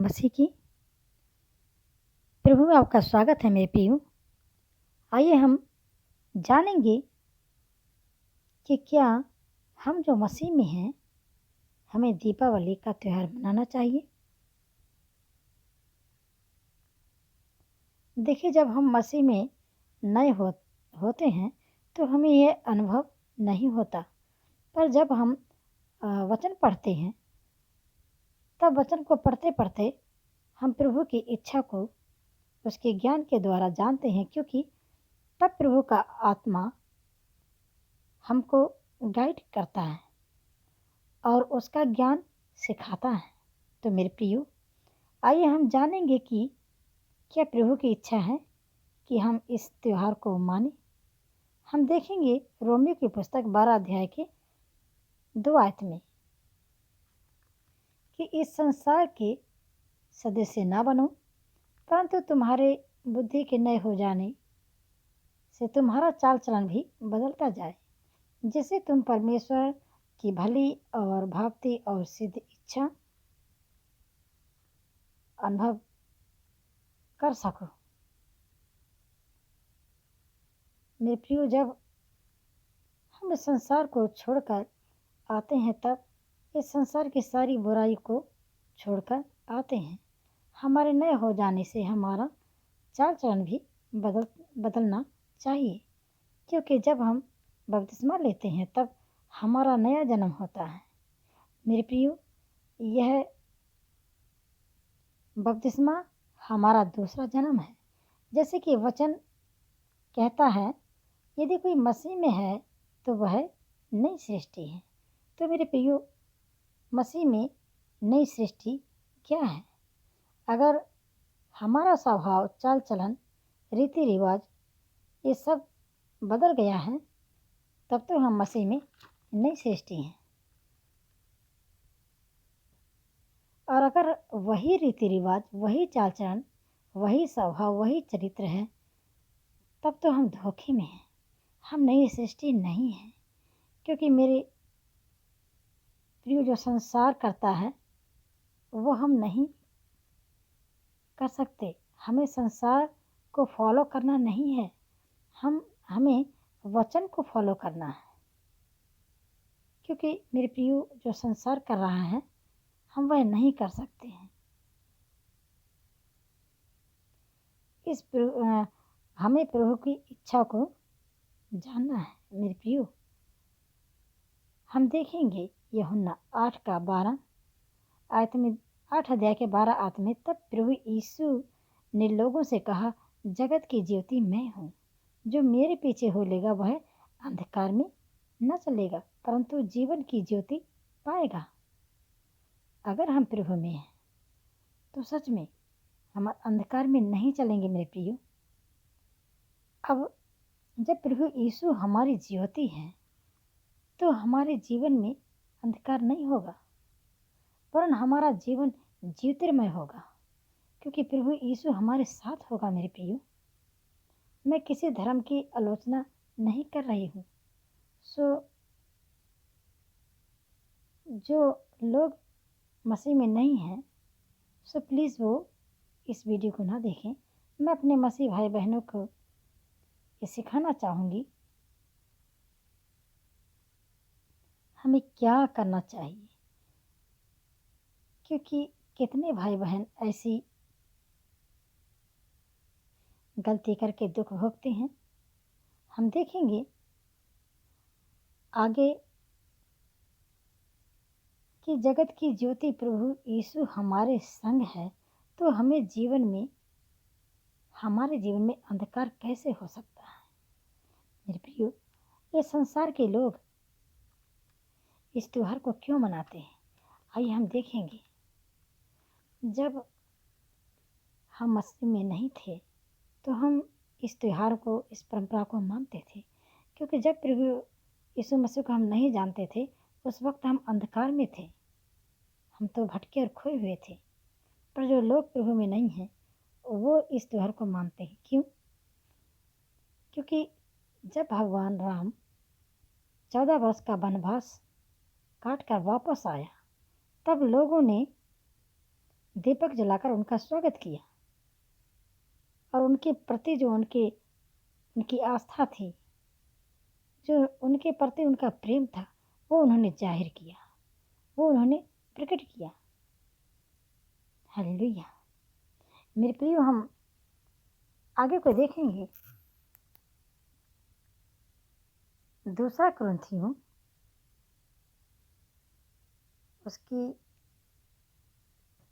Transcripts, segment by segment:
मसीह की प्रभु में आपका स्वागत है मेरे प्रियो। आइए हम जानेंगे कि क्या हम जो मसीह में हैं हमें दीपावली का त्यौहार मनाना चाहिए। देखिए, जब हम मसीह में नए होते हैं तो हमें यह अनुभव नहीं होता, पर जब हम वचन पढ़ते हैं तब वचन को पढ़ते पढ़ते हम प्रभु की इच्छा को उसके ज्ञान के द्वारा जानते हैं, क्योंकि तब प्रभु का आत्मा हमको गाइड करता है और उसका ज्ञान सिखाता है। तो मेरे प्रियो, आइए हम जानेंगे कि क्या प्रभु की इच्छा है कि हम इस त्यौहार को मानें। हम देखेंगे रोमियो की पुस्तक 12 अध्याय के 2 आयत में कि इस संसार के सदस्य ना बनो, परंतु तुम्हारे बुद्धि के नए हो जाने से तुम्हारा चाल चलन भी बदलता जाए, जिससे तुम परमेश्वर की भली और भावती और सिद्ध इच्छा अनुभव कर सको। मेरे प्रियो, जब हम इस संसार को छोड़कर आते हैं तब इस संसार की सारी बुराई को छोड़कर आते हैं। हमारे नए हो जाने से हमारा चाल चलन भी बदलना चाहिए, क्योंकि जब हम बपतिस्मा लेते हैं तब हमारा नया जन्म होता है। मेरे प्रियो, यह बपतिस्मा हमारा दूसरा जन्म है। जैसे कि वचन कहता है, यदि कोई मसीह में है तो वह नई सृष्टि है। तो मेरे प्रियो, मसीह में नई सृष्टि क्या है? अगर हमारा स्वभाव, चाल चलन, रीति रिवाज ये सब बदल गया है तब तो हम मसीह में नई सृष्टि हैं। और अगर वही रीति रिवाज, वही चाल चलन, वही स्वभाव, वही चरित्र है तब तो हम धोखे में हैं, हम नई सृष्टि नहीं हैं। क्योंकि मेरे प्रियो, जो संसार करता है वो हम नहीं कर सकते। हमें संसार को फॉलो करना नहीं है, हमें वचन को फॉलो करना है। क्योंकि मेरे प्रियो, जो संसार कर रहा है हम वह नहीं कर सकते हैं। हमें प्रभु की इच्छा को जानना है। मेरे प्रियो, हम देखेंगे यूहन्ना 8 का 12 आयत में, 8 अध्याय के 12 आयत में, तब प्रभु यीशु ने लोगों से कहा, जगत की ज्योति मैं हूँ, जो मेरे पीछे हो लेगा वह अंधकार में न चलेगा परंतु जीवन की ज्योति पाएगा। अगर हम प्रभु में हैं तो सच में हम अंधकार में नहीं चलेंगे। मेरे प्रियो, अब जब प्रभु यीशु हमारी ज्योति है तो हमारे जीवन में अंधकार नहीं होगा, वरन हमारा जीवन ज्योतिर्मय होगा, क्योंकि प्रभु यीशु हमारे साथ होगा। मेरे प्रियो, मैं किसी धर्म की आलोचना नहीं कर रही हूँ। जो लोग मसीह में नहीं हैं प्लीज़ वो इस वीडियो को ना देखें। मैं अपने मसीह भाई बहनों को ये सिखाना चाहूँगी हमें क्या करना चाहिए, क्योंकि कितने भाई बहन ऐसी गलती करके दुख भोगते हैं। हम देखेंगे आगे कि जगत की ज्योति प्रभु यीशु हमारे संग है तो हमारे जीवन में अंधकार कैसे हो सकता है। मेरे प्रियो, ये संसार के लोग इस त्योहार को क्यों मनाते हैं, आइए हम देखेंगे। जब हम मसीह में नहीं थे तो हम इस त्योहार को, इस परंपरा को मानते थे, क्योंकि जब प्रभु यीशु मसीह को हम नहीं जानते थे उस वक्त हम अंधकार में थे, हम तो भटके और खोए हुए थे। पर जो लोग प्रभु में नहीं हैं वो इस त्योहार को मानते हैं। क्यों? क्योंकि जब भगवान राम 14 वर्ष का वनवास काट कर वापस आया तब लोगों ने दीपक जलाकर उनका स्वागत किया और उनके प्रति जो उनकी आस्था थी, जो उनके प्रति उनका प्रेम था, वो उन्होंने जाहिर किया, वो उन्होंने प्रकट किया। हालेलुया। मेरे प्रियो, हम आगे को देखेंगे। दूसरा कुरिन्थियों उसकी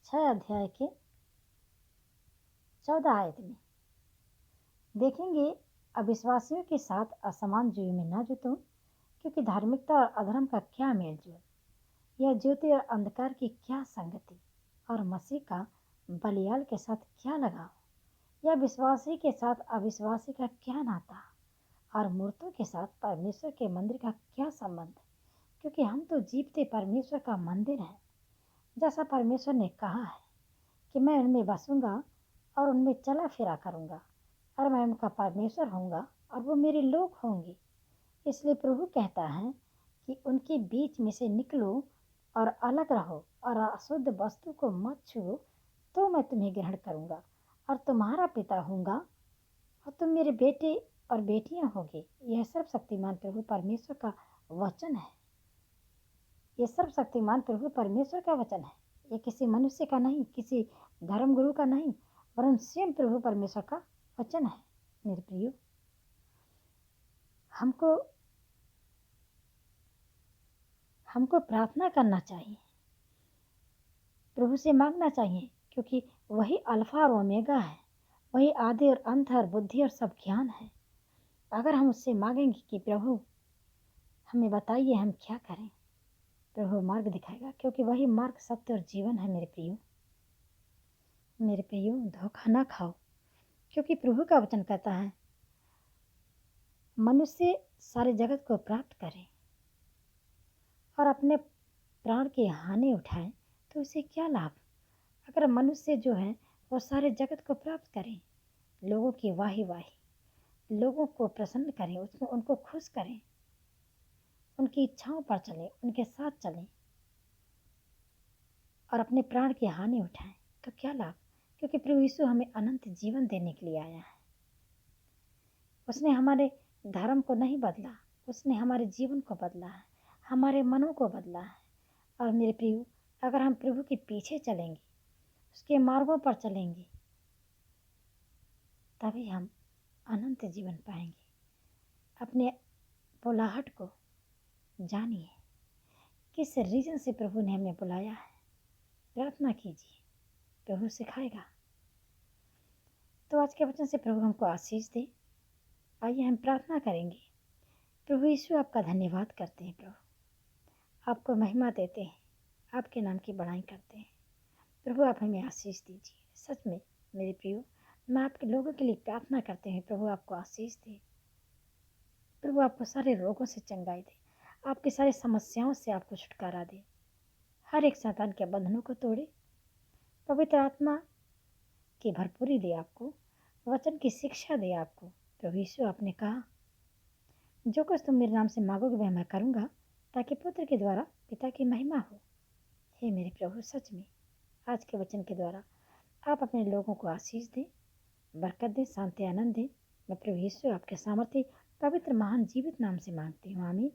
6 अध्याय के 14 आयत में देखेंगे, अविश्वासियों के साथ असमान जीव में न जुटो, क्योंकि धार्मिकता और अधर्म का क्या मेलजोल, यह ज्योति और अंधकार की क्या संगति, और मसीह का बलियाल के साथ क्या लगाव, या विश्वासी के साथ अविश्वासी का क्या नाता, और मूर्तों के साथ परमेश्वर के मंदिर का क्या संबंध, क्योंकि हम तो जीवते परमेश्वर का मंदिर हैं। जैसा परमेश्वर ने कहा है कि मैं उनमें बसूंगा और उनमें चला फिरा करूंगा, और मैं उनका परमेश्वर होऊंगा और वो मेरे लोग होंगे। इसलिए प्रभु कहता है कि उनके बीच में से निकलो और अलग रहो, और अशुद्ध वस्तु को मत छुओ, तो मैं तुम्हें ग्रहण करूंगा और तुम्हारा पिता होऊंगा, और तुम मेरे बेटे और बेटियां होगे। यह सर्वशक्तिमान प्रभु परमेश्वर का वचन है। ये सर्वशक्तिमान प्रभु परमेश्वर का वचन है। ये किसी मनुष्य का नहीं, किसी धर्मगुरु का नहीं, वरन स्वयं प्रभु परमेश्वर का वचन है। मेरे प्रियो, हमको प्रार्थना करना चाहिए, प्रभु से मांगना चाहिए, क्योंकि वही अल्फा और ओमेगा है, वही आदि और अंत और बुद्धि और सब ज्ञान है। अगर हम उससे मांगेंगे कि प्रभु हमें बताइए हम क्या करें, प्रभु मार्ग दिखाएगा, क्योंकि वही मार्ग, सत्य और जीवन है। मेरे प्रियो, धोखा ना खाओ, क्योंकि प्रभु का वचन कहता है मनुष्य सारे जगत को प्राप्त करे और अपने प्राण की हानि उठाए तो उसे क्या लाभ। अगर मनुष्य जो है वो सारे जगत को प्राप्त करे, लोगों की वाही, लोगों को प्रसन्न करें, उसमें उनको खुश करें, उनकी इच्छाओं पर चले, उनके साथ चलें, और अपने प्राण की हानि उठाएं, तो क्या लाभ। क्योंकि प्रभु यीशु हमें अनंत जीवन देने के लिए आया है। उसने हमारे धर्म को नहीं बदला, उसने हमारे जीवन को बदला है, हमारे मनों को बदला है। और मेरे प्रियो, अगर हम प्रभु के पीछे चलेंगे, उसके मार्गों पर चलेंगे, तभी हम अनंत जीवन पाएंगे। अपने बुलाहट को जानिए, किस रीजन से प्रभु ने हमें बुलाया है। प्रार्थना कीजिए, प्रभु सिखाएगा। तो आज के वचन से प्रभु हमको आशीष दे। आइए हम प्रार्थना करेंगे। प्रभु यीशु, आपका धन्यवाद करते हैं, प्रभु आपको महिमा देते हैं, आपके नाम की बड़ाई करते हैं। प्रभु आप हमें आशीष दीजिए। सच में मेरे प्रियो, मैं आपके लोगों के लिए प्रार्थना करते हैं, प्रभु आपको आशीष दे, प्रभु आपको सारे रोगों से चंगाई दे, आपकी सारी समस्याओं से आपको छुटकारा दे, हर एक शैतान के बंधनों को तोड़े, पवित्र आत्मा की भरपूरी दे आपको, वचन की शिक्षा दे आपको। प्रभु यीशु, आपने कहा जो कुछ तुम मेरे नाम से मांगोगे वह मैं करूँगा, ताकि पुत्र के द्वारा पिता की महिमा हो। हे मेरे प्रभु, सच में आज के वचन के द्वारा आप अपने लोगों को आशीष दें, बरकत दें, शांति, आनंद दें। मैं प्रभु यीशु आपके सामर्थ्य पवित्र महान जीवित नाम से मांगती हूँ, आमीन।